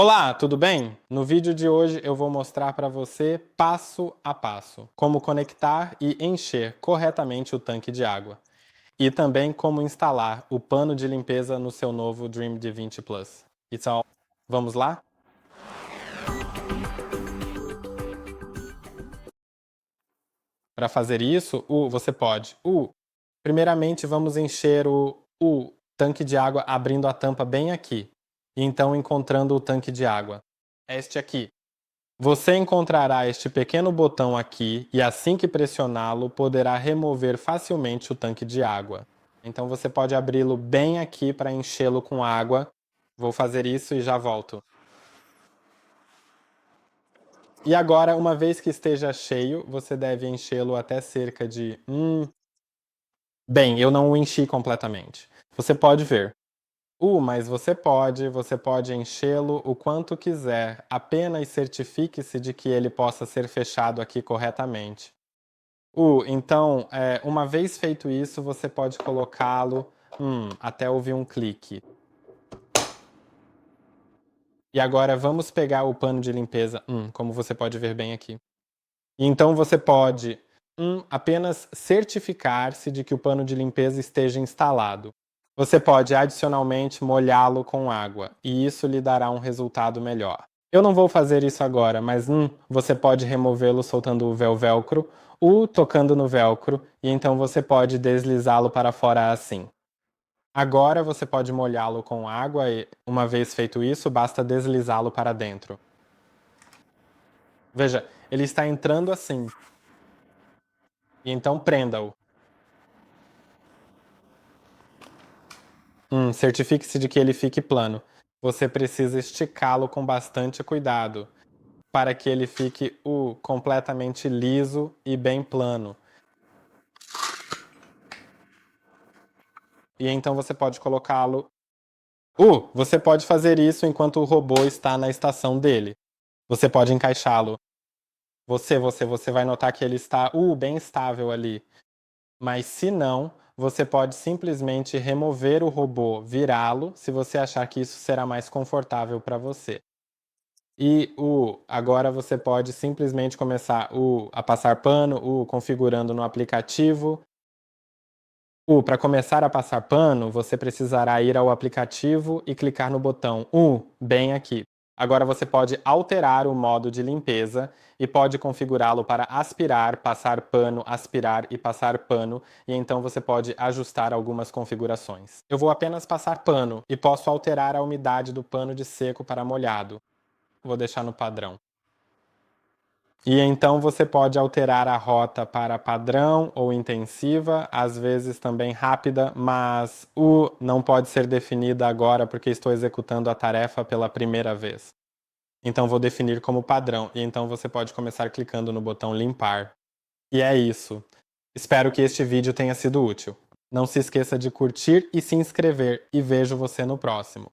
Olá, tudo bem? No vídeo de hoje eu vou mostrar para você passo a passo como conectar e encher corretamente o tanque de água e também como instalar o pano de limpeza no seu novo Dream D20 Plus. Então, vamos lá? Para fazer isso, você pode. Primeiramente, vamos encher o tanque de água abrindo a tampa bem aqui. E então, encontrando o tanque de água. Este aqui. Você encontrará este pequeno botão aqui e assim que pressioná-lo, poderá remover facilmente o tanque de água. Então você pode abri-lo bem aqui para enchê-lo com água. Vou fazer isso e já volto. E agora, uma vez que esteja cheio, você deve enchê-lo até cerca de... Bem, eu não o enchi completamente. Você pode ver. Mas você pode enchê-lo o quanto quiser, apenas certifique-se de que ele possa ser fechado aqui corretamente. Então, uma vez feito isso, você pode colocá-lo até ouvir um clique. E agora vamos pegar o pano de limpeza, como você pode ver bem aqui. E então você pode apenas certificar-se de que o pano de limpeza esteja instalado. Você pode adicionalmente molhá-lo com água, e isso lhe dará um resultado melhor. Eu não vou fazer isso agora, mas você pode removê-lo soltando o velcro ou tocando no velcro, e então você pode deslizá-lo para fora assim. Agora você pode molhá-lo com água e, uma vez feito isso, basta deslizá-lo para dentro. Veja, ele está entrando assim, e então prenda-o. Certifique-se de que ele fique plano. Você precisa esticá-lo com bastante cuidado, para que ele fique completamente liso e bem plano. E então você pode colocá-lo... você pode fazer isso enquanto o robô está na estação dele. Você pode encaixá-lo. Você vai notar que ele está bem estável ali. Mas se não, você pode simplesmente remover o robô, virá-lo, se você achar que isso será mais confortável para você. E agora você pode simplesmente começar a passar pano, configurando no aplicativo. Para começar a passar pano, você precisará ir ao aplicativo e clicar no botão bem aqui. Agora você pode alterar o modo de limpeza e pode configurá-lo para aspirar, passar pano, aspirar e passar pano, e então você pode ajustar algumas configurações. Eu vou apenas passar pano e posso alterar a umidade do pano de seco para molhado. Vou deixar no padrão. E então você pode alterar a rota para padrão ou intensiva, às vezes também rápida, mas não pode ser definida agora porque estou executando a tarefa pela primeira vez. Então vou definir como padrão, e então você pode começar clicando no botão limpar. E é isso. Espero que este vídeo tenha sido útil. Não se esqueça de curtir e se inscrever, e vejo você no próximo.